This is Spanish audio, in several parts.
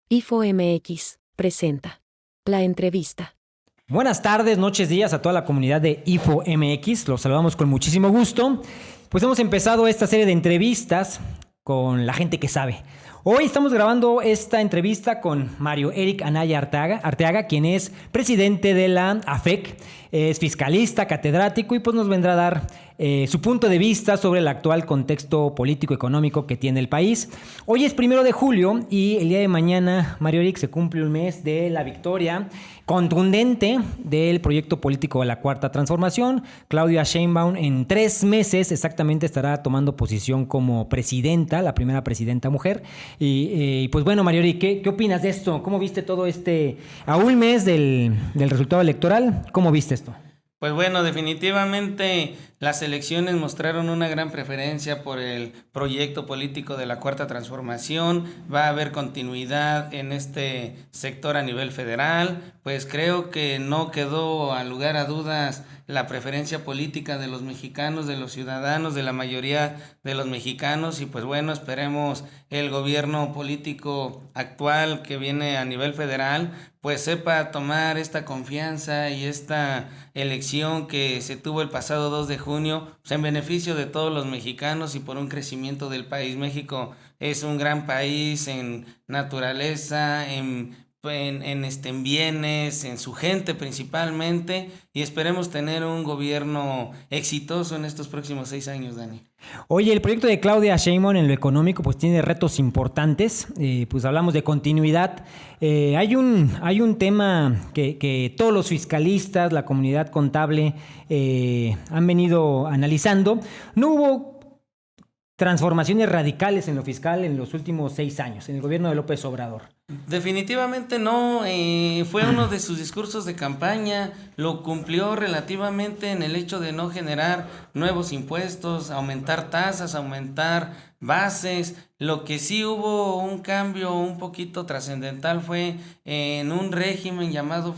Ifo MX presenta la entrevista. Buenas tardes, noches, días a toda la comunidad de Ifo MX. Los saludamos con muchísimo gusto. Pues hemos empezado esta serie de entrevistas con la gente que sabe. Hoy estamos grabando esta entrevista con Mario Eric Anaya Arteaga, quien es presidente de la AFEC, es fiscalista, catedrático y pues nos vendrá a dar su punto de vista sobre el actual contexto político-económico que tiene el país. Hoy es 1 de julio y el día de mañana, Mario Eric, se cumple un mes de la victoria contundente del proyecto político de la Cuarta Transformación. Claudia Sheinbaum en 3 meses exactamente estará tomando posición como presidenta, la primera presidenta mujer. Y pues bueno, Mario Eric, ¿qué opinas de esto? ¿Cómo viste todo a un mes del resultado electoral? ¿Cómo viste esto? Pues bueno, definitivamente las elecciones mostraron una gran preferencia por el proyecto político de la Cuarta Transformación. Va a haber continuidad en este sector a nivel federal. Pues creo que no quedó a lugar a dudas la preferencia política de los mexicanos, de los ciudadanos, de la mayoría de los mexicanos. Y pues bueno, esperemos el gobierno político actual que viene a nivel federal pues sepa tomar esta confianza y esta elección que se tuvo el pasado 2 de junio pues en beneficio de todos los mexicanos y por un crecimiento del país. México es un gran país en naturaleza, en bienes, en su gente principalmente, y esperemos tener un gobierno exitoso en estos próximos 6 años, Dani. Oye, el proyecto de Claudia Sheinbaum en lo económico pues tiene retos importantes, pues hablamos de continuidad. Hay un tema que todos los fiscalistas, la comunidad contable han venido analizando. No hubo transformaciones radicales en lo fiscal en los últimos 6 años, en el gobierno de López Obrador. Definitivamente no, fue uno de sus discursos de campaña, lo cumplió relativamente en el hecho de no generar nuevos impuestos, aumentar tasas, aumentar bases. Lo que sí hubo un cambio un poquito trascendental fue en un régimen llamado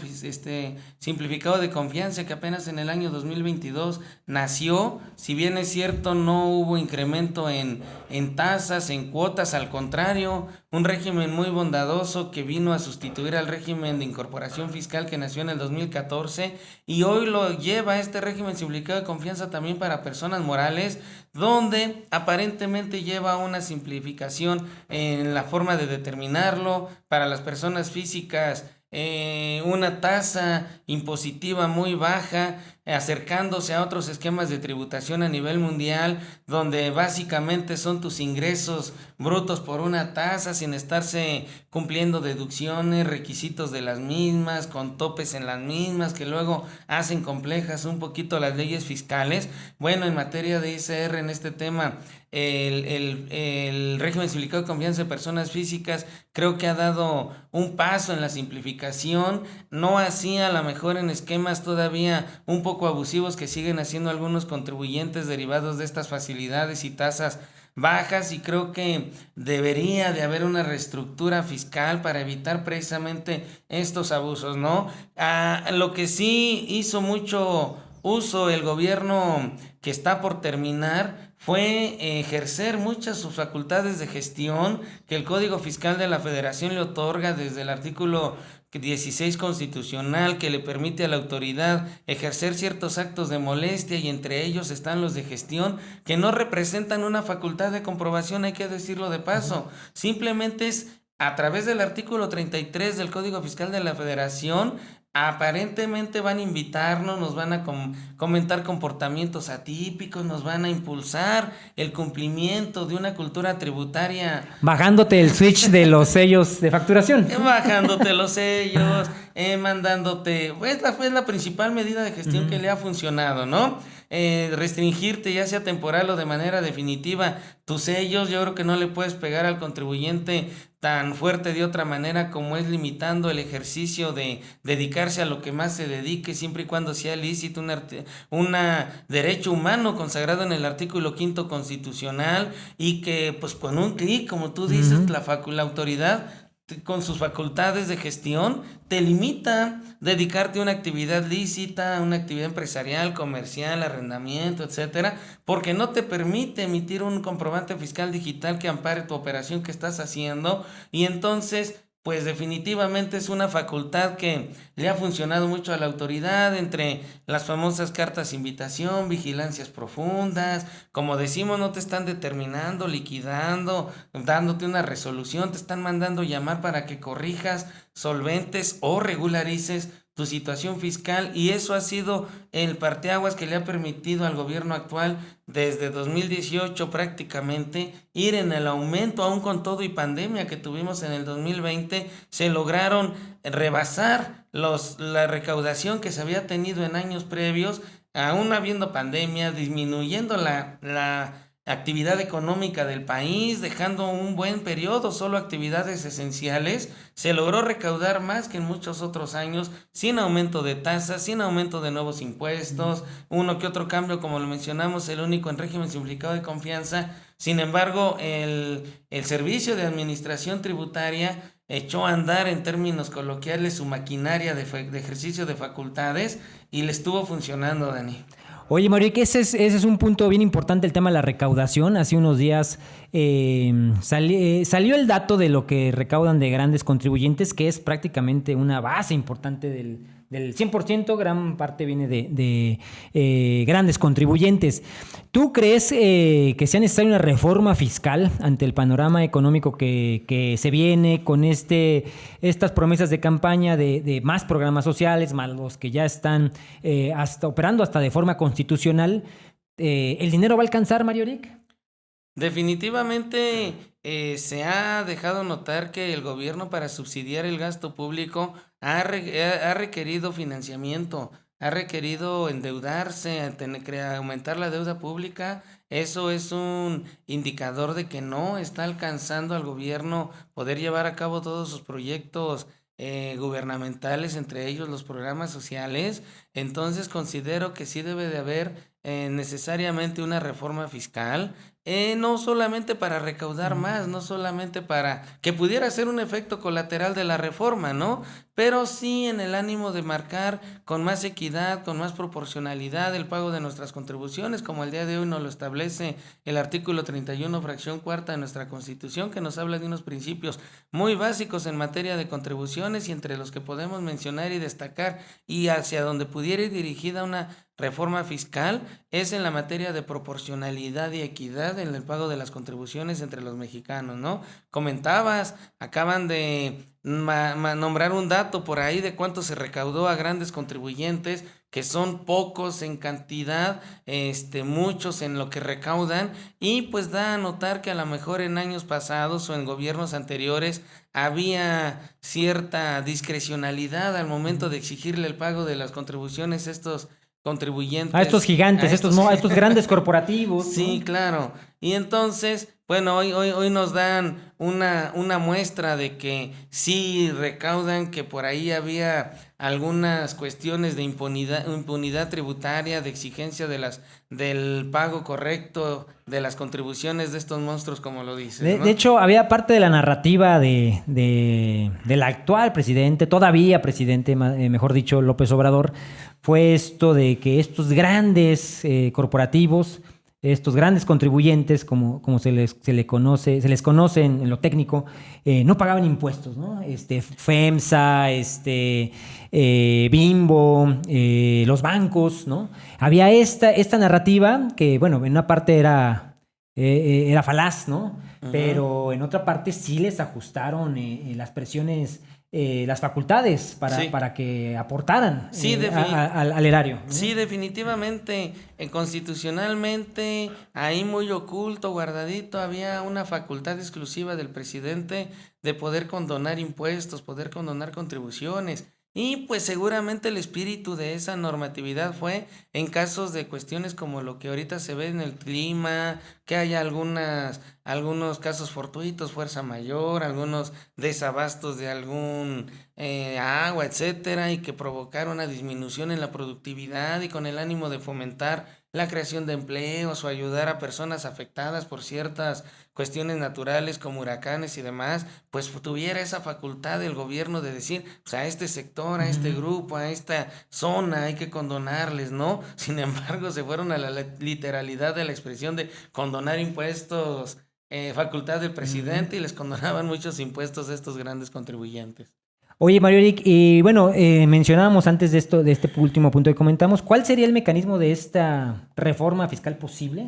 simplificado de confianza que apenas en el año 2022 nació. Si bien es cierto no hubo incremento en tasas, en cuotas, al contrario, un régimen muy bondadoso que vino a sustituir al régimen de incorporación fiscal que nació en el 2014 y hoy lo lleva este régimen simplificado de confianza también para personas morales, donde aparentemente lleva una simplificación en la forma de determinarlo. Para las personas físicas, una tasa impositiva muy baja, acercándose a otros esquemas de tributación a nivel mundial, donde básicamente son tus ingresos brutos por una tasa sin estarse cumpliendo deducciones, requisitos de las mismas, con topes en las mismas, que luego hacen complejas un poquito las leyes fiscales. Bueno, en materia de ISR, en este tema, el régimen simplificado de confianza de personas físicas creo que ha dado un paso en la simplificación, no así a lo mejor en esquemas todavía un poco abusivos que siguen haciendo algunos contribuyentes derivados de estas facilidades y tasas bajas, y creo que debería de haber una reestructura fiscal para evitar precisamente estos abusos, ¿no? Lo que sí hizo mucho uso el gobierno que está por terminar fue ejercer muchas sus facultades de gestión que el Código Fiscal de la Federación le otorga desde el artículo 16 constitucional, que le permite a la autoridad ejercer ciertos actos de molestia, y entre ellos están los de gestión, que no representan una facultad de comprobación, hay que decirlo de paso. Simplemente es a través del artículo 33 del Código Fiscal de la Federación. Aparentemente van a invitarnos, nos van a comentar comportamientos atípicos, nos van a impulsar el cumplimiento de una cultura tributaria. Bajándote el switch de los sellos de facturación. Bajándote los sellos, mandándote, pues es la principal medida de gestión que le ha funcionado, ¿no? Restringirte ya sea temporal o de manera definitiva tus sellos. Yo creo que no le puedes pegar al contribuyente tan fuerte de otra manera como es limitando el ejercicio de dedicarse a lo que más se dedique, siempre y cuando sea lícito, un derecho humano consagrado en el artículo 5 constitucional, y que pues con un clic, como tú dices, la autoridad con sus facultades de gestión te limita dedicarte a una actividad lícita, una actividad empresarial, comercial, arrendamiento, etcétera, porque no te permite emitir un comprobante fiscal digital que ampare tu operación que estás haciendo, y entonces pues definitivamente es una facultad que le ha funcionado mucho a la autoridad, entre las famosas cartas de invitación, vigilancias profundas, como decimos, no te están determinando, liquidando, dándote una resolución, te están mandando llamar para que corrijas, solventes o regularices tu situación fiscal, y eso ha sido el parteaguas que le ha permitido al gobierno actual desde 2018 prácticamente ir en el aumento, aún con todo y pandemia que tuvimos en el 2020, se lograron rebasar la recaudación que se había tenido en años previos, aún habiendo pandemia, disminuyendo la actividad económica del país, dejando un buen periodo solo actividades esenciales. Se logró recaudar más que en muchos otros años, sin aumento de tasas, sin aumento de nuevos impuestos, uno que otro cambio, como lo mencionamos, el único en régimen simplificado de confianza. Sin embargo, el Servicio de Administración Tributaria echó a andar, en términos coloquiales, su maquinaria de ejercicio de facultades, y le estuvo funcionando, Dani. Oye, Mario, que ese es un punto bien importante, el tema de la recaudación. Hace unos días salió el dato de lo que recaudan de grandes contribuyentes, que es prácticamente una base importante del 100%, gran parte viene de grandes contribuyentes. ¿Tú crees que sea necesaria una reforma fiscal ante el panorama económico que se viene con estas promesas de campaña de más programas sociales, más los que ya están operando hasta de forma constitucional? ¿El dinero va a alcanzar, Mario Eric? Definitivamente se ha dejado notar que el gobierno, para subsidiar el gasto público, ha requerido financiamiento, ha requerido endeudarse, aumentar la deuda pública. Eso es un indicador de que no está alcanzando al gobierno poder llevar a cabo todos sus proyectos gubernamentales, entre ellos los programas sociales. Entonces considero que sí debe de haber necesariamente una reforma fiscal, no solamente para recaudar más, no solamente para que pudiera ser un efecto colateral de la reforma, ¿no? Pero sí en el ánimo de marcar con más equidad, con más proporcionalidad el pago de nuestras contribuciones, como el día de hoy nos lo establece el artículo 31, fracción cuarta de nuestra Constitución, que nos habla de unos principios muy básicos en materia de contribuciones, y entre los que podemos mencionar y destacar, y hacia donde pudiera ir dirigida una reforma fiscal, es en la materia de proporcionalidad y equidad en el pago de las contribuciones entre los mexicanos, ¿no? Comentabas, acaban de nombrar un dato por ahí de cuánto se recaudó a grandes contribuyentes, que son pocos en cantidad, muchos en lo que recaudan, y pues da a notar que a lo mejor en años pasados o en gobiernos anteriores había cierta discrecionalidad al momento de exigirle el pago de las contribuciones a estos contribuyentes. A estos gigantes, a estos grandes corporativos. Sí, ¿no? Claro. Y entonces, bueno, hoy nos dan una muestra de que sí recaudan, que por ahí había algunas cuestiones de impunidad tributaria, de exigencia del pago correcto de las contribuciones de estos monstruos, como lo dices, ¿no? De hecho, había parte de la narrativa del actual presidente, todavía presidente, mejor dicho, López Obrador, fue esto de que estos grandes corporativos, estos grandes contribuyentes, como se les conoce en lo técnico, no pagaban impuestos, ¿no? FEMSA, Bimbo, los bancos, ¿no? Había esta narrativa que, bueno, en una parte era falaz, ¿no? Uh-huh. Pero en otra parte sí les ajustaron las presiones, las facultades para que aportaran al erario, ¿no? Sí, definitivamente, constitucionalmente, ahí muy oculto, guardadito, había una facultad exclusiva del presidente de poder condonar impuestos, poder condonar contribuciones. Y pues seguramente el espíritu de esa normatividad fue en casos de cuestiones como lo que ahorita se ve en el clima, que haya algunos casos fortuitos, fuerza mayor, algunos desabastos de algún agua, etcétera, y que provocaron una disminución en la productividad, y con el ánimo de fomentar la creación de empleos o ayudar a personas afectadas por ciertas cuestiones naturales como huracanes y demás, pues tuviera esa facultad del gobierno de decir, pues a este sector, a este grupo, a esta zona hay que condonarles, ¿no? Sin embargo, se fueron a la literalidad de la expresión de condonar impuestos facultad del presidente y les condonaban muchos impuestos a estos grandes contribuyentes. Oye, Mario Eric, y bueno, mencionábamos antes de esto, de este último punto que comentamos, ¿cuál sería el mecanismo de esta reforma fiscal posible?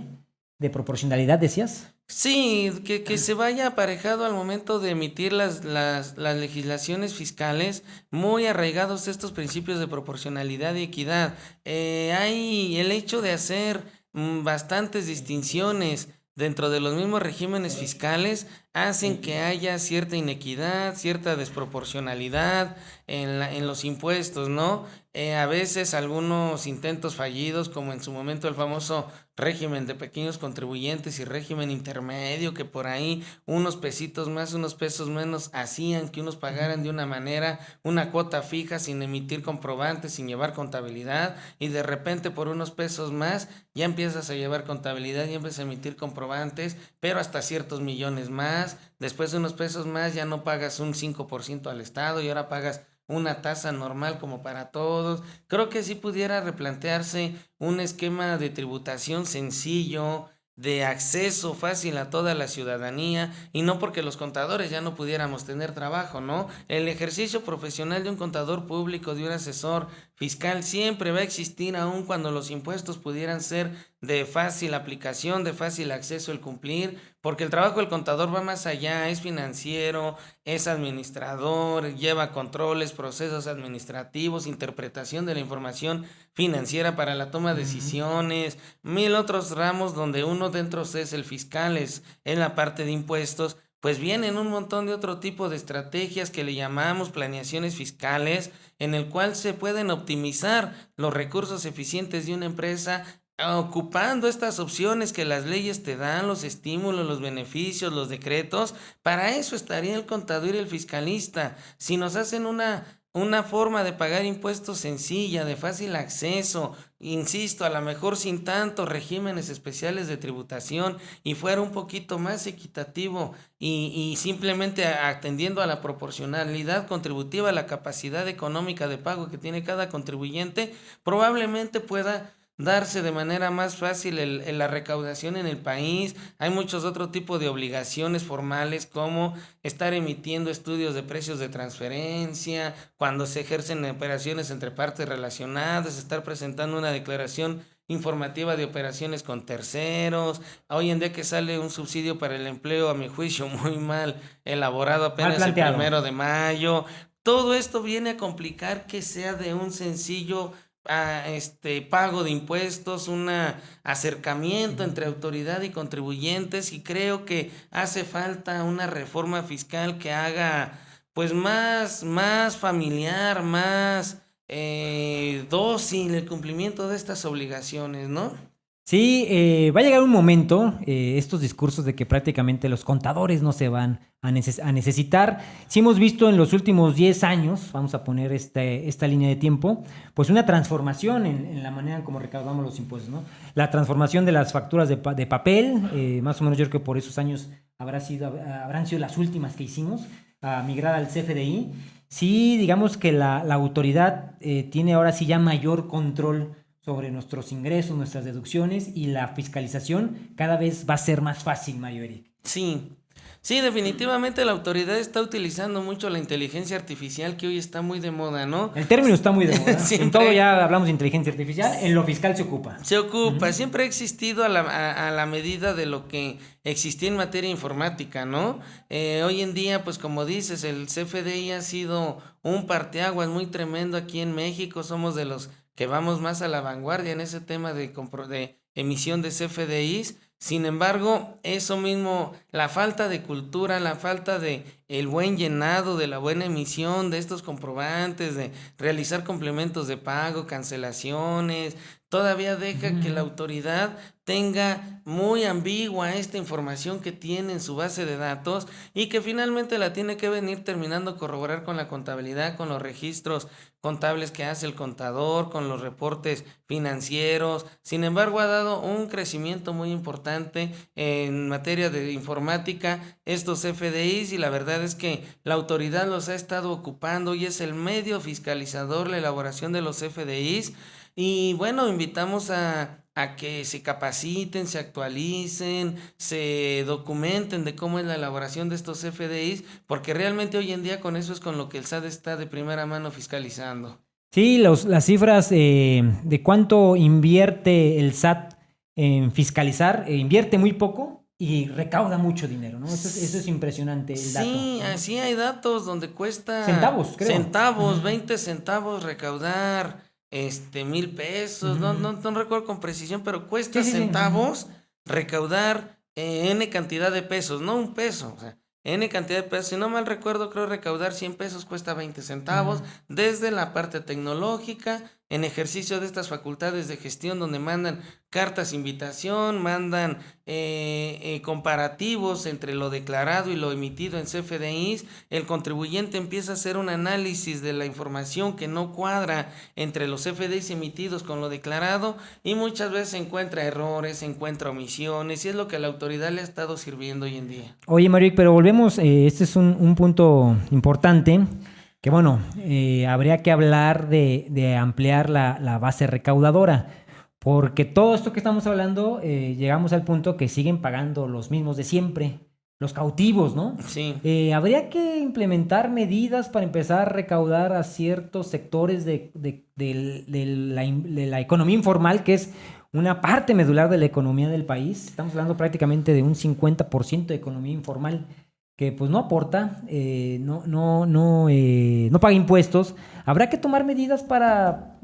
¿De proporcionalidad, decías? Sí, que se vaya aparejado al momento de emitir las legislaciones fiscales, muy arraigados estos principios de proporcionalidad y equidad. Hay el hecho de hacer bastantes distinciones dentro de los mismos regímenes fiscales, hacen que haya cierta inequidad, cierta desproporcionalidad en los impuestos, ¿no? A veces algunos intentos fallidos, como en su momento el famoso régimen de pequeños contribuyentes y régimen intermedio, que por ahí unos pesitos más, unos pesos menos hacían que unos pagaran de una manera, una cuota fija sin emitir comprobantes, sin llevar contabilidad, y de repente por unos pesos más ya empiezas a llevar contabilidad y empiezas a emitir comprobantes, pero hasta ciertos millones más. Después de unos pesos más ya no pagas un 5% al Estado y ahora pagas una tasa normal como para todos. Creo que sí pudiera replantearse un esquema de tributación sencillo, de acceso fácil a toda la ciudadanía, y no porque los contadores ya no pudiéramos tener trabajo, ¿no? El ejercicio profesional de un contador público, de un asesor fiscal, siempre va a existir, aun cuando los impuestos pudieran ser de fácil aplicación, de fácil acceso el cumplir, porque el trabajo del contador va más allá, es financiero, es administrador, lleva controles, procesos administrativos, interpretación de la información financiera para la toma de decisiones, mil otros ramos donde uno dentro es el fiscal, es en la parte de impuestos. Pues vienen un montón de otro tipo de estrategias que le llamamos planeaciones fiscales, en el cual se pueden optimizar los recursos eficientes de una empresa, ocupando estas opciones que las leyes te dan, los estímulos, los beneficios, los decretos. Para eso estaría el contador y el fiscalista. Si nos hacen una forma de pagar impuestos sencilla, de fácil acceso, insisto, a lo mejor sin tantos regímenes especiales de tributación, y fuera un poquito más equitativo y simplemente atendiendo a la proporcionalidad contributiva, a la capacidad económica de pago que tiene cada contribuyente, probablemente pueda darse de manera más fácil la recaudación en el país. Hay muchos otros tipos de obligaciones formales, como estar emitiendo estudios de precios de transferencia, cuando se ejercen operaciones entre partes relacionadas, estar presentando una declaración informativa de operaciones con terceros. Hoy en día que sale un subsidio para el empleo, a mi juicio muy mal elaborado, apenas el 1 de mayo. Todo esto viene a complicar que sea de un sencillo pago de impuestos, un acercamiento entre autoridad y contribuyentes, y creo que hace falta una reforma fiscal que haga pues más familiar, más dócil el cumplimiento de estas obligaciones, ¿no? Sí, va a llegar un momento, estos discursos de que prácticamente los contadores no se van a necesitar. Sí hemos visto en los últimos 10 años, vamos a poner esta línea de tiempo, pues una transformación en la manera en cómo recaudamos los impuestos, ¿no? La transformación de las facturas de papel, más o menos yo creo que por esos años habrán sido las últimas que hicimos, a migrar al CFDI. Sí, digamos que la autoridad tiene ahora sí ya mayor control sobre nuestros ingresos, nuestras deducciones, y la fiscalización cada vez va a ser más fácil, Mario Eric. Sí, definitivamente la autoridad está utilizando mucho la inteligencia artificial, que hoy está muy de moda, ¿no? El término está muy de moda. Siempre, en todo ya hablamos de inteligencia artificial, en lo fiscal se ocupa. Siempre ha existido a la medida de lo que existía en materia informática, ¿no? Hoy en día, pues como dices, el CFDI ha sido un parteaguas muy tremendo aquí en México. Somos de los que vamos más a la vanguardia en ese tema de emisión de CFDIs. Sin embargo, eso mismo, la falta de cultura, la falta de el buen llenado, de la buena emisión de estos comprobantes, de realizar complementos de pago, cancelaciones, todavía deja que la autoridad tenga muy ambigua esta información que tiene en su base de datos, y que finalmente la tiene que venir terminando corroborar con la contabilidad, con los registros contables que hace el contador, con los reportes financieros. Sin embargo, ha dado un crecimiento muy importante en materia de informática estos FDIs, y la verdad realidad es que la autoridad los ha estado ocupando y es el medio fiscalizador la elaboración de los FDIs. Y bueno, invitamos a que se capaciten, se actualicen, se documenten de cómo es la elaboración de estos FDIs, porque realmente hoy en día con eso es con lo que el SAT está de primera mano fiscalizando. Sí, las cifras de cuánto invierte el SAT en fiscalizar, invierte muy poco y recauda mucho dinero, ¿no? Eso es impresionante el dato. Sí, así hay datos donde cuesta Centavos, creo. Centavos, 20 centavos recaudar 1,000 pesos, no recuerdo con precisión, pero cuesta centavos recaudar N cantidad de pesos, no un peso, o sea, N cantidad de pesos. Si no mal recuerdo, creo recaudar 100 pesos cuesta 20 centavos, desde la parte tecnológica, en ejercicio de estas facultades de gestión donde mandan cartas invitación, mandan comparativos entre lo declarado y lo emitido en CFDIs. El contribuyente empieza a hacer un análisis de la información que no cuadra entre los CFDIs emitidos con lo declarado y muchas veces encuentra errores, encuentra omisiones y es lo que a la autoridad le ha estado sirviendo hoy en día. Oye, Mario, pero volvemos, este es un punto importante. Que bueno, habría que hablar de ampliar la base recaudadora, porque todo esto que estamos hablando, llegamos al punto que siguen pagando los mismos de siempre, los cautivos, ¿no? Sí. Habría que implementar medidas para empezar a recaudar a ciertos sectores de la economía informal, que es una parte medular de la economía del país. Estamos hablando prácticamente de un 50% de economía informal, que pues no aporta, no paga impuestos. ¿Habrá que tomar medidas para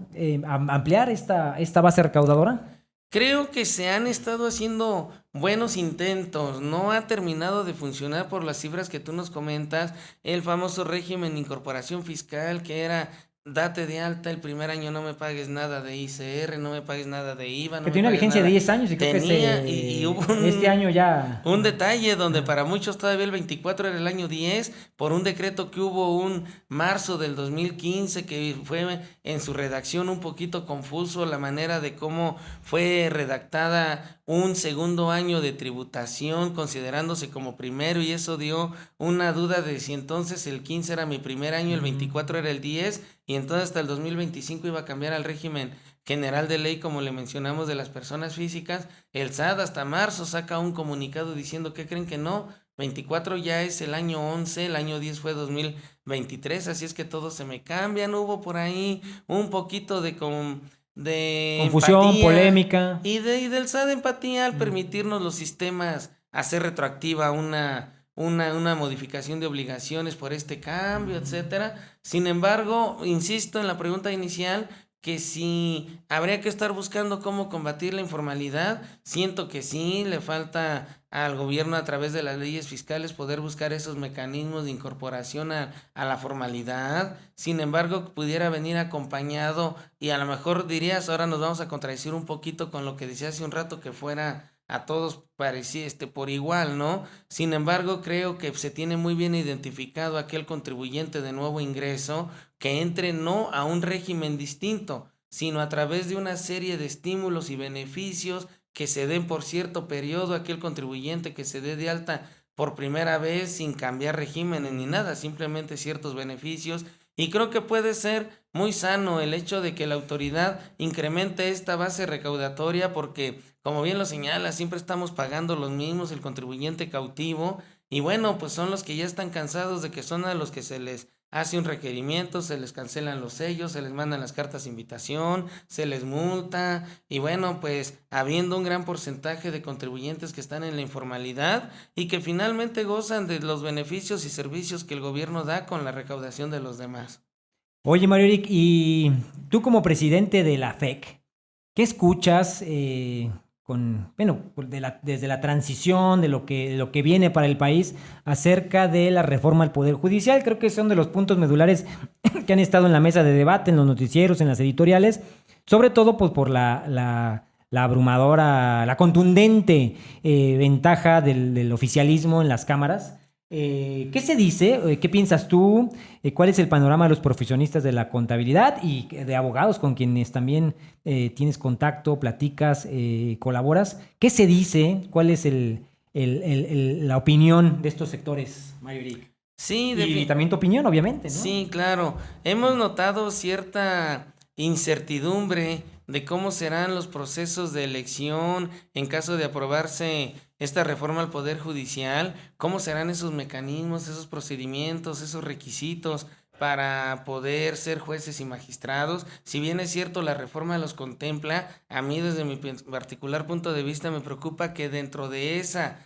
ampliar esta base recaudadora? Creo que se han estado haciendo buenos intentos, no ha terminado de funcionar por las cifras que tú nos comentas, el famoso régimen de incorporación fiscal que era: date de alta el primer año, no me pagues nada de ICR, no me pagues nada de IVA. Que tiene una vigencia de 10 años y creo que hubo este año ya... Un detalle donde para muchos todavía el 24 era el año 10, por un decreto que hubo un marzo del 2015 que fue en su redacción un poquito confuso la manera de cómo fue redactada un segundo año de tributación considerándose como primero y eso dio una duda de si entonces el 15 era mi primer año, el 24 era el 10 y entonces hasta el 2025 iba a cambiar al régimen general de ley, como le mencionamos, de las personas físicas. El SAT hasta marzo saca un comunicado diciendo que creen que no, 24 ya es el año 11, el año 10 fue 2023, así es que todo se me cambia. No hubo por ahí un poquito de confusión, empatía, polémica. Y del SAT empatía al permitirnos los sistemas hacer retroactiva una modificación de obligaciones por este cambio, etcétera. Sin embargo, insisto en la pregunta inicial, que si habría que estar buscando cómo combatir la informalidad, siento que sí, le falta al gobierno a través de las leyes fiscales poder buscar esos mecanismos de incorporación a la formalidad. Sin embargo, pudiera venir acompañado y a lo mejor dirías, ahora nos vamos a contradecir un poquito con lo que decía hace un rato, que fuera a todos parecía por igual, ¿no? Sin embargo, creo que se tiene muy bien identificado aquel contribuyente de nuevo ingreso que entre no a un régimen distinto, sino a través de una serie de estímulos y beneficios que se den por cierto periodo a aquel contribuyente que se dé de alta por primera vez sin cambiar regímenes ni nada, simplemente ciertos beneficios. Y creo que puede ser muy sano el hecho de que la autoridad incremente esta base recaudatoria porque, como bien lo señala, siempre estamos pagando los mismos, el contribuyente cautivo, y bueno, pues son los que ya están cansados de que son a los que se les hace un requerimiento, se les cancelan los sellos, se les mandan las cartas de invitación, se les multa, y bueno, pues habiendo un gran porcentaje de contribuyentes que están en la informalidad y que finalmente gozan de los beneficios y servicios que el gobierno da con la recaudación de los demás. Oye, Mario Eric, y tú como presidente de la FEC, ¿qué escuchas desde la transición, de lo que viene para el país acerca de la reforma al Poder Judicial? Creo que son de los puntos medulares que han estado en la mesa de debate, en los noticieros, en las editoriales, sobre todo pues, por la abrumadora, la contundente ventaja del oficialismo en las cámaras. ¿Qué se dice? ¿Qué piensas tú? ¿Cuál es el panorama de los profesionistas de la contabilidad y de abogados con quienes también tienes contacto, platicas, colaboras? ¿Qué se dice? ¿Cuál es la opinión de estos sectores, Mario Eric? Sí, Y también tu opinión, obviamente, ¿no? Sí, claro. Hemos notado cierta incertidumbre de cómo serán los procesos de elección en caso de aprobarse esta reforma al Poder Judicial, cómo serán esos mecanismos, esos procedimientos, esos requisitos para poder ser jueces y magistrados. Si bien es cierto, la reforma los contempla, a mí desde mi particular punto de vista me preocupa que dentro de esa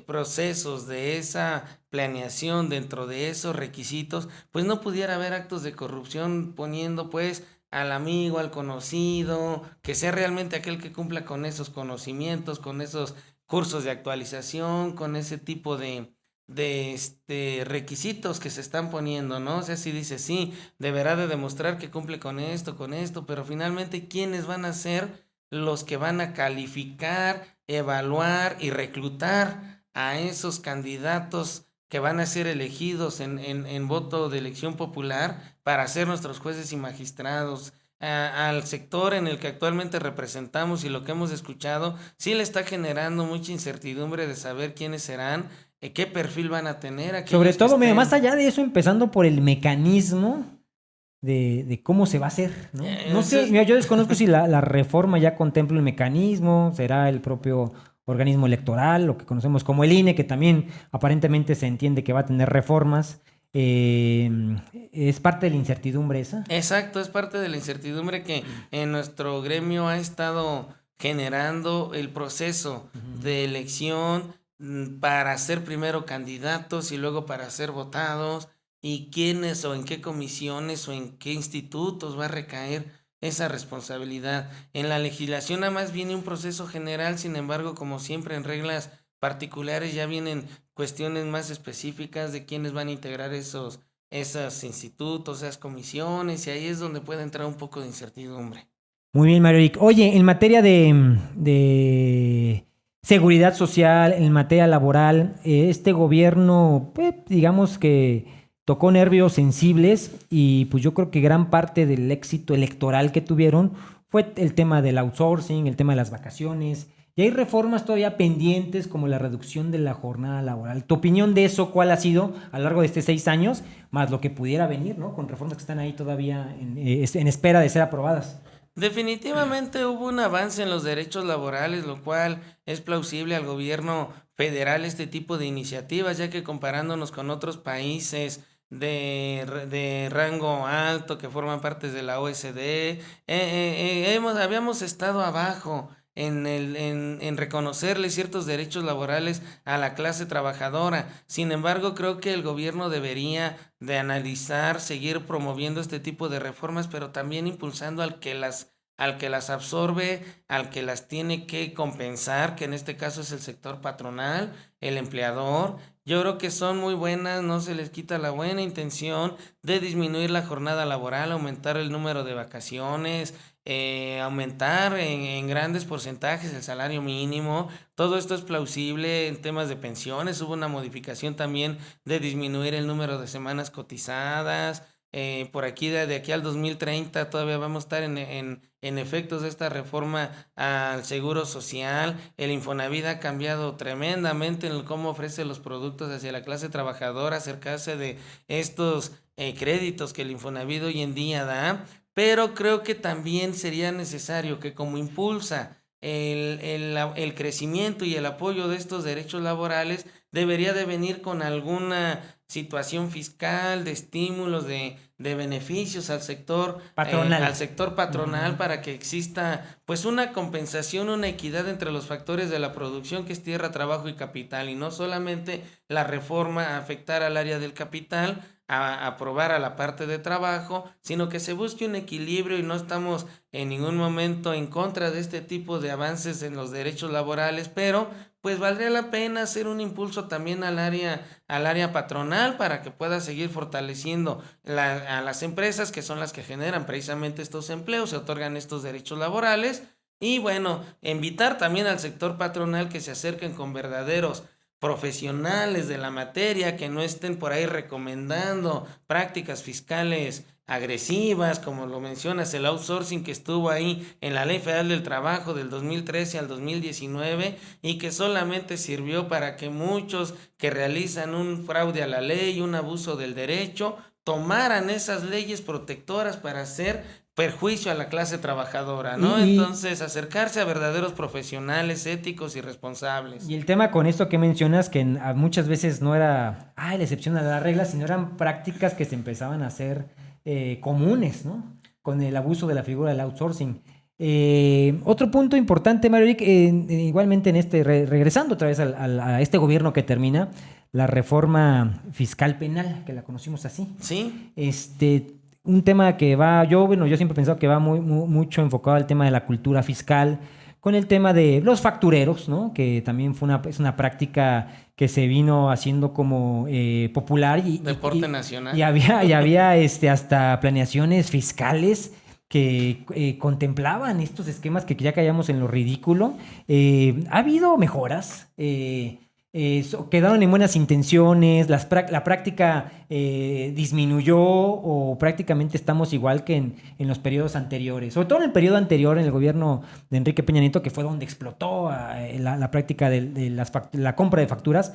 procesos, de esa planeación, dentro de esos requisitos, pues no pudiera haber actos de corrupción poniendo pues al amigo, al conocido, que sea realmente aquel que cumpla con esos conocimientos, con esos cursos de actualización, con ese tipo de requisitos que se están poniendo, ¿no? O sea, si dice, sí, deberá de demostrar que cumple con esto, pero finalmente, ¿quiénes van a ser los que van a calificar, evaluar y reclutar a esos candidatos que van a ser elegidos en voto de elección popular para ser nuestros jueces y magistrados? Al sector en el que actualmente representamos y lo que hemos escuchado, sí le está generando mucha incertidumbre de saber quiénes serán, qué perfil van a tener Sobre aquellos que todo, mira, estén. más allá de eso, empezando por el mecanismo de cómo se va a hacer, ¿no? No sé, mira, yo desconozco si la reforma ya contempla el mecanismo, será el propio organismo electoral, lo que conocemos como el INE, que también aparentemente se entiende que va a tener reformas. ¿Es parte de la incertidumbre esa? Exacto, es parte de la incertidumbre que en nuestro gremio ha estado generando el proceso de elección, para ser primero candidatos y luego para ser votados, y quiénes o en qué comisiones o en qué institutos va a recaer esa responsabilidad. En la legislación nada más viene un proceso general, sin embargo, como siempre en reglas particulares ya vienen cuestiones más específicas de quiénes van a integrar esos institutos, esas comisiones, y ahí es donde puede entrar un poco de incertidumbre. Muy bien, Mario Eric. Oye, en materia de seguridad social, en materia laboral, este gobierno, pues, digamos que tocó nervios sensibles y pues yo creo que gran parte del éxito electoral que tuvieron fue el tema del outsourcing, el tema de las vacaciones. Y hay reformas todavía pendientes como la reducción de la jornada laboral. ¿Tu opinión de eso cuál ha sido a lo largo de estos 6 años, más lo que pudiera venir, ¿no? Con reformas que están ahí todavía en espera de ser aprobadas? Definitivamente hubo un avance en los derechos laborales, lo cual es plausible al gobierno federal este tipo de iniciativas, ya que comparándonos con otros países de rango alto que forman parte de la OECD, habíamos estado abajo en reconocerle ciertos derechos laborales a la clase trabajadora. Sin embargo, creo que el gobierno debería de analizar, seguir promoviendo este tipo de reformas, pero también impulsando al que las absorbe, al que las tiene que compensar, que en este caso es el sector patronal, el empleador. Yo creo que son muy buenas, no se les quita la buena intención de disminuir la jornada laboral, aumentar el número de vacaciones, aumentar en grandes porcentajes el salario mínimo. Todo esto es plausible en temas de pensiones. Hubo una modificación también de disminuir el número de semanas cotizadas. Por aquí, de aquí al 2030 todavía vamos a estar en efectos de esta reforma al seguro social. El Infonavit ha cambiado tremendamente en cómo ofrece los productos hacia la clase trabajadora, acercarse de estos créditos que el Infonavit hoy en día da, pero creo que también sería necesario que, como impulsa el crecimiento y el apoyo de estos derechos laborales, debería de venir con alguna situación fiscal, de estímulos, de beneficios Patronal. al sector patronal, para que exista pues una compensación, una equidad entre los factores de la producción, que es tierra, trabajo y capital, y no solamente la reforma afectar al área del capital, a aprobar a la parte de trabajo, sino que se busque un equilibrio, y no estamos en ningún momento en contra de este tipo de avances en los derechos laborales, pero pues valdría la pena hacer un impulso también al área patronal, para que pueda seguir fortaleciendo a las empresas, que son las que generan precisamente estos empleos, se otorgan estos derechos laborales. Y bueno, invitar también al sector patronal que se acerquen con verdaderos profesionales de la materia que no estén por ahí recomendando prácticas fiscales agresivas, como lo mencionas, el outsourcing que estuvo ahí en la Ley Federal del Trabajo del 2013 al 2019 y que solamente sirvió para que muchos que realizan un fraude a la ley, un abuso del derecho, tomaran esas leyes protectoras para hacer perjuicio a la clase trabajadora, ¿no? Entonces, acercarse a verdaderos profesionales éticos y responsables. Y el tema con esto que mencionas, que muchas veces no era la excepción a la regla, sino eran prácticas que se empezaban a hacer comunes, ¿no? Con el abuso de la figura del outsourcing. Otro punto importante, Mario Eric, igualmente en regresando otra vez a este gobierno que termina, la reforma fiscal penal, que la conocimos así. Sí. Un tema que va, yo siempre he pensado que va mucho enfocado al tema de la cultura fiscal, con el tema de los factureros, ¿no? Que también es una práctica que se vino haciendo como popular. Deporte nacional. Y había hasta planeaciones fiscales que contemplaban estos esquemas que ya caíamos en lo ridículo. Ha habido mejoras, quedaron en buenas intenciones, la práctica disminuyó o prácticamente estamos igual que en los periodos anteriores. Sobre todo en el periodo anterior, en el gobierno de Enrique Peña Nieto, que fue donde explotó la práctica de la compra de facturas.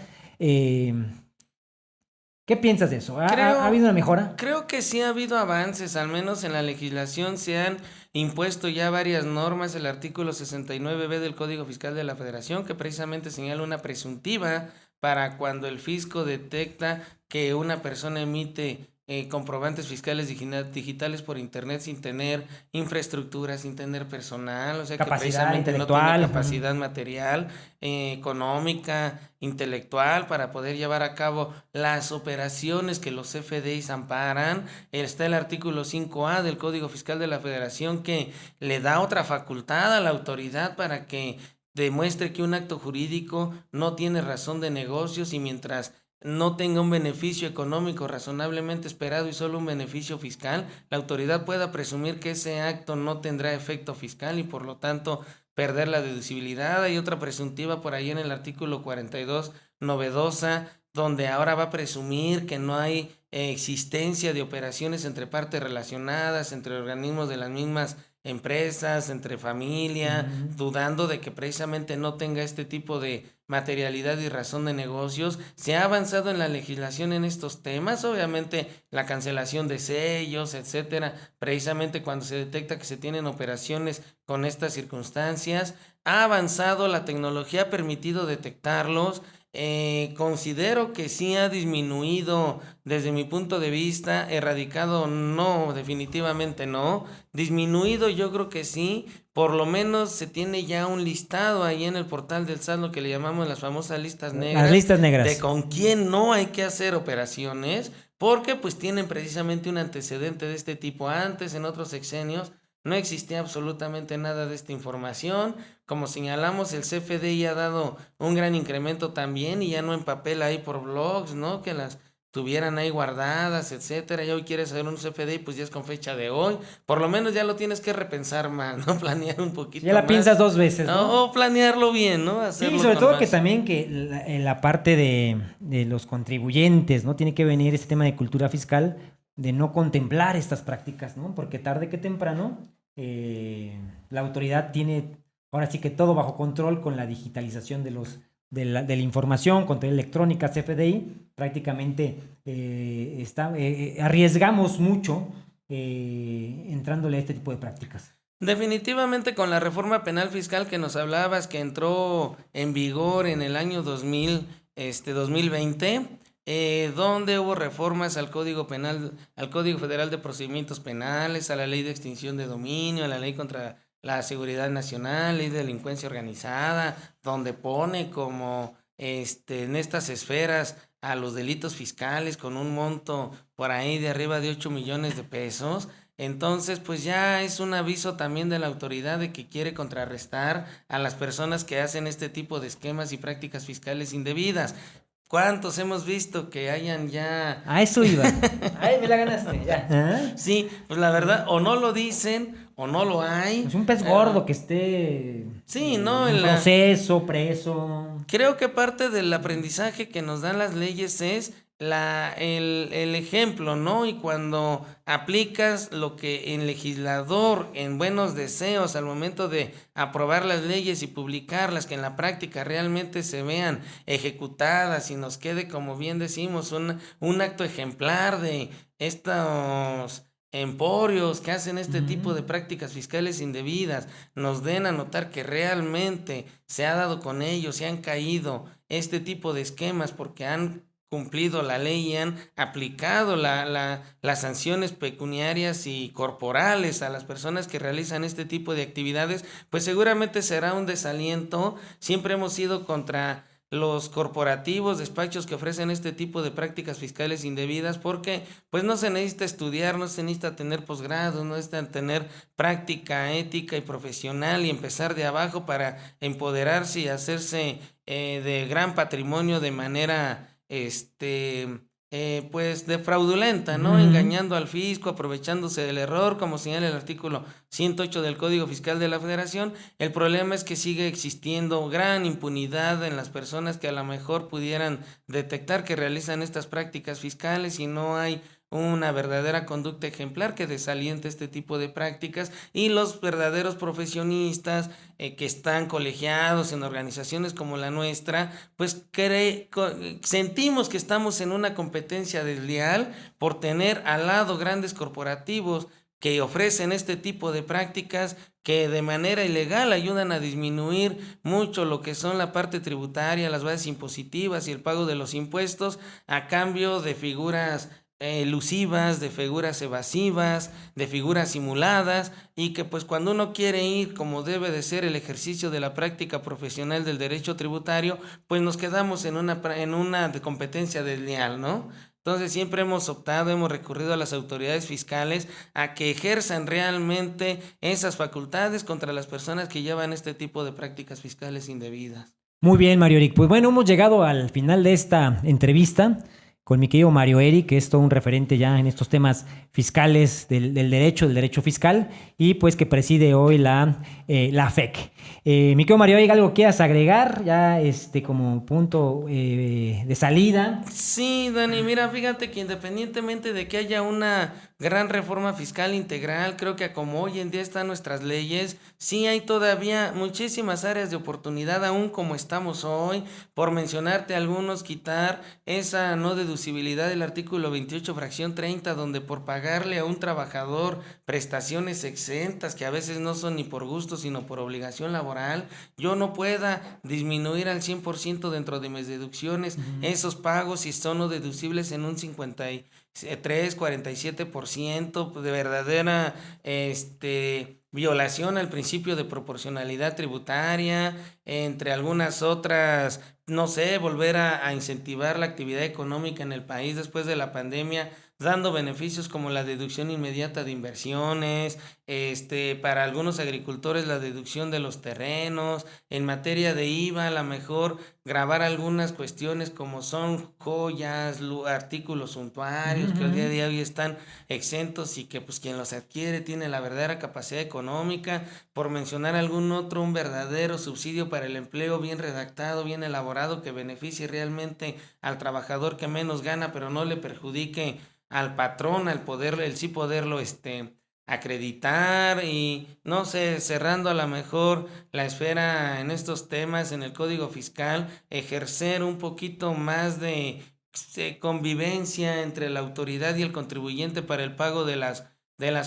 ¿Qué piensas de eso? ¿Ha habido una mejora? Creo que sí ha habido avances, al menos en la legislación se han impuesto ya varias normas, el artículo 69B del Código Fiscal de la Federación, que precisamente señala una presuntiva para cuando el fisco detecta que una persona emite comprobantes fiscales digitales por internet sin tener infraestructura, sin tener personal, o sea, que precisamente no tiene capacidad material, económica, intelectual para poder llevar a cabo las operaciones que los CFDIs amparan. Está el artículo 5A del Código Fiscal de la Federación que le da otra facultad a la autoridad para que demuestre que un acto jurídico no tiene razón de negocios y mientras no tenga un beneficio económico razonablemente esperado y solo un beneficio fiscal, la autoridad pueda presumir que ese acto no tendrá efecto fiscal y por lo tanto perder la deducibilidad. Hay otra presuntiva por ahí en el artículo 42 novedosa, donde ahora va a presumir que no hay existencia de operaciones entre partes relacionadas, entre organismos de las mismas empresas, entre familia, dudando de que precisamente no tenga este tipo de materialidad y razón de negocios. Se ha avanzado en la legislación en estos temas, obviamente la cancelación de sellos, etcétera, precisamente cuando se detecta que se tienen operaciones con estas circunstancias. Ha avanzado la tecnología, ha permitido detectarlos. Considero que sí ha disminuido desde mi punto de vista, erradicado no, definitivamente no, disminuido yo creo que sí, por lo menos se tiene ya un listado ahí en el portal del SAT, lo que le llamamos las famosas listas negras. Las listas negras. De con quién no hay que hacer operaciones, porque pues tienen precisamente un antecedente de este tipo. Antes, en otros sexenios, no existía absolutamente nada de esta información. Como señalamos, el CFDI ha dado un gran incremento también y ya no en papel ahí por blogs, ¿no? Que las tuvieran ahí guardadas, etcétera. Y hoy quieres hacer un CFDI, pues ya es con fecha de hoy. Por lo menos ya lo tienes que repensar más, ¿no? Planear un poquito más. Ya la piensas dos veces, ¿no? O planearlo bien, ¿no? Hacerlo sí, sobre todo más. que también que la parte de los contribuyentes, ¿no? Tiene que venir ese tema de cultura fiscal, de no contemplar estas prácticas, ¿no? Porque tarde que temprano la autoridad tiene ahora sí que todo bajo control con la digitalización de la información, control electrónica, CFDI, prácticamente arriesgamos mucho entrándole a este tipo de prácticas. Definitivamente con la reforma penal fiscal que nos hablabas, que entró en vigor en el año 2020, donde hubo reformas al Código Penal, al Código Federal de Procedimientos Penales, a la Ley de Extinción de Dominio, a la Ley contra la Seguridad Nacional, Ley de Delincuencia Organizada, donde pone como en estas esferas a los delitos fiscales con un monto por ahí de arriba de 8 millones de pesos. Entonces, pues ya es un aviso también de la autoridad de que quiere contrarrestar a las personas que hacen este tipo de esquemas y prácticas fiscales indebidas. ¿Cuántos hemos visto que hayan ya...? A eso iba. Ay, me la ganaste, ya. Sí, pues la verdad, o no lo dicen, o no lo hay. Es un pez gordo que esté Sí, ¿no? en proceso, preso. Creo que parte del aprendizaje que nos dan las leyes es el ejemplo, ¿no? Y cuando aplicas lo que el legislador en buenos deseos al momento de aprobar las leyes y publicarlas, que en la práctica realmente se vean ejecutadas y nos quede, como bien decimos, un acto ejemplar de estos emporios que hacen este tipo de prácticas fiscales indebidas, nos den a notar que realmente se ha dado con ellos, se han caído este tipo de esquemas porque han cumplido la ley y han aplicado las sanciones pecuniarias y corporales a las personas que realizan este tipo de actividades, pues seguramente será un desaliento. Siempre hemos ido contra los corporativos, despachos que ofrecen este tipo de prácticas fiscales indebidas, porque pues no se necesita estudiar, no se necesita tener posgrados, no se necesita tener práctica ética y profesional y empezar de abajo para empoderarse y hacerse de gran patrimonio de manera pues de fraudulenta, ¿no? Engañando al fisco, aprovechándose del error, como señala el artículo 108 del Código Fiscal de la Federación. El problema es que sigue existiendo gran impunidad en las personas que a lo mejor pudieran detectar que realizan estas prácticas fiscales y no hay una verdadera conducta ejemplar que desaliente este tipo de prácticas, y los verdaderos profesionistas que están colegiados en organizaciones como la nuestra, pues sentimos que estamos en una competencia desleal por tener al lado grandes corporativos que ofrecen este tipo de prácticas que de manera ilegal ayudan a disminuir mucho lo que son la parte tributaria, las bases impositivas y el pago de los impuestos a cambio de figuras elusivas, de figuras evasivas, de figuras simuladas, y que pues cuando uno quiere ir como debe de ser el ejercicio de la práctica profesional del derecho tributario, pues nos quedamos en una competencia desleal, ¿no? Entonces siempre hemos recurrido a las autoridades fiscales a que ejerzan realmente esas facultades contra las personas que llevan este tipo de prácticas fiscales indebidas. Muy bien, Mario Eric. Pues bueno, hemos llegado al final de esta entrevista con mi querido Mario Eric, que es todo un referente ya en estos temas fiscales del derecho fiscal, y pues que preside hoy la FEC. Mi querido Mario Eric, ¿algo quieras agregar ya como punto de salida? Sí, Dani, mira, fíjate que independientemente de que haya una gran reforma fiscal integral, creo que como hoy en día están nuestras leyes, sí hay todavía muchísimas áreas de oportunidad, aún como estamos hoy. Por mencionarte algunos, quitar esa no deducibilidad del artículo 28, fracción 30, donde por pagarle a un trabajador prestaciones exentas, que a veces no son ni por gusto, sino por obligación laboral, yo no pueda disminuir al 100% dentro de mis deducciones esos pagos si son no deducibles en un 47% de verdadera violación al principio de proporcionalidad tributaria, entre algunas otras, no sé, volver a incentivar la actividad económica en el país después de la pandemia, dando beneficios como la deducción inmediata de inversiones, para algunos agricultores la deducción de los terrenos, en materia de IVA a lo mejor grabar algunas cuestiones como son joyas, artículos suntuarios que el día de hoy están exentos y que pues quien los adquiere tiene la verdadera capacidad económica, por mencionar algún otro, un verdadero subsidio para el empleo bien redactado, bien elaborado, que beneficie realmente al trabajador que menos gana, pero no le perjudique al patrón, el sí poderlo acreditar, y no sé, cerrando a lo mejor la esfera en estos temas en el Código Fiscal, ejercer un poquito más de convivencia entre la autoridad y el contribuyente para el pago de las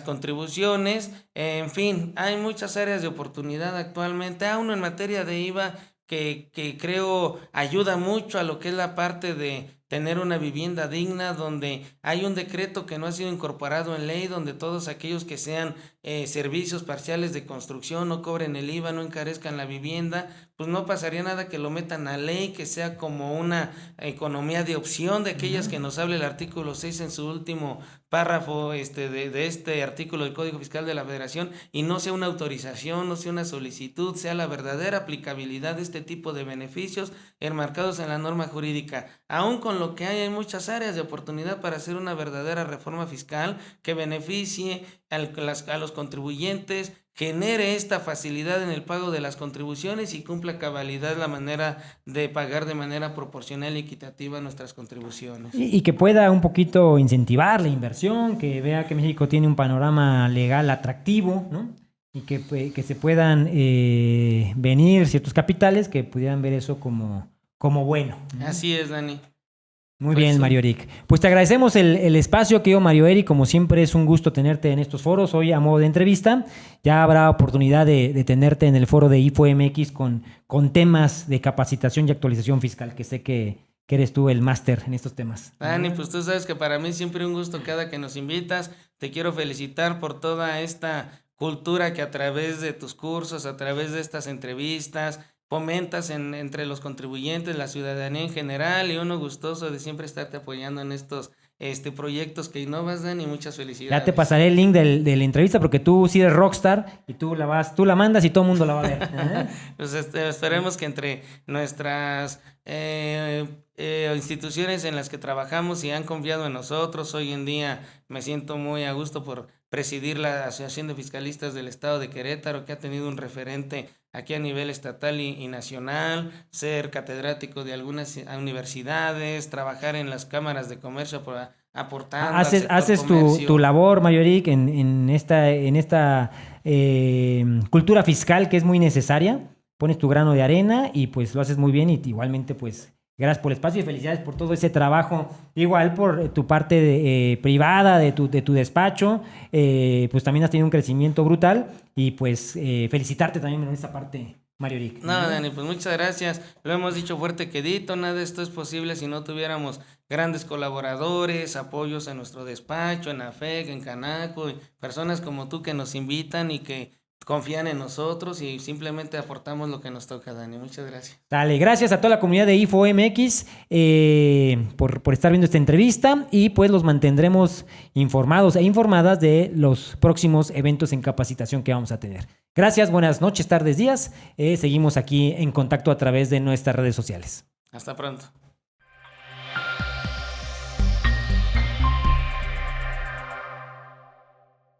contribuciones. En fin, hay muchas áreas de oportunidad actualmente, aún en materia de IVA, que creo ayuda mucho a lo que es la parte de tener una vivienda digna, donde hay un decreto que no ha sido incorporado en ley, donde todos aquellos que sean servicios parciales de construcción no cobren el IVA, no encarezcan la vivienda, pues no pasaría nada que lo metan a ley, que sea como una economía de opción de aquellas que nos habla el artículo 6 en su último párrafo de este artículo del Código Fiscal de la Federación, y no sea una autorización, no sea una solicitud, sea la verdadera aplicabilidad de este tipo de beneficios enmarcados en la norma jurídica, aún con lo que hay muchas áreas de oportunidad para hacer una verdadera reforma fiscal que beneficie a los contribuyentes, genere esta facilidad en el pago de las contribuciones y cumpla a cabalidad la manera de pagar de manera proporcional y equitativa nuestras contribuciones. Y que pueda un poquito incentivar la inversión, que vea que México tiene un panorama legal atractivo, ¿no? Y que se puedan venir ciertos capitales que pudieran ver eso como bueno, ¿no? Así es, Dani. Muy Pues bien, sí. Mario Eric. Pues te agradecemos el espacio, querido Mario Eric. Como siempre es un gusto tenerte en estos foros, hoy a modo de entrevista. Ya habrá oportunidad de tenerte en el foro de IFO MX con temas de capacitación y actualización fiscal, que sé que eres tú el máster en estos temas. Dani, pues tú sabes que para mí siempre un gusto cada que nos invitas. Te quiero felicitar por toda esta cultura que a través de tus cursos, a través de estas entrevistas, fomentas entre los contribuyentes, la ciudadanía en general, y uno gustoso de siempre estarte apoyando en estos proyectos que innovas, Dani. Muchas felicidades. Ya te pasaré el link de la entrevista porque tú sí eres rockstar y tú la mandas y todo el mundo la va a ver. Pues esperemos que entre nuestras instituciones en las que trabajamos y han confiado en nosotros, hoy en día me siento muy a gusto por presidir la Asociación de Fiscalistas del Estado de Querétaro, que ha tenido un referente aquí a nivel estatal y nacional, ser catedrático de algunas universidades, trabajar en las cámaras de comercio aportando al sector Haces comercio. tu labor, Mario Eric, en esta cultura fiscal que es muy necesaria. Pones tu grano de arena y pues lo haces muy bien, y igualmente pues gracias por el espacio y felicidades por todo ese trabajo. Igual por tu parte privada de tu despacho, pues también has tenido un crecimiento brutal y pues felicitarte también en esta parte, Mario Eric. No, Dani, pues muchas gracias. Lo hemos dicho fuerte quedito, nada de esto es posible si no tuviéramos grandes colaboradores, apoyos en nuestro despacho, en AFEC, en Canaco, y personas como tú que nos invitan y que confían en nosotros y simplemente aportamos lo que nos toca, Dani. Muchas gracias. Dale, gracias a toda la comunidad de IFO MX por estar viendo esta entrevista, y pues los mantendremos informados e informadas de los próximos eventos en capacitación que vamos a tener. Gracias, buenas noches, tardes, días. Seguimos aquí en contacto a través de nuestras redes sociales. Hasta pronto.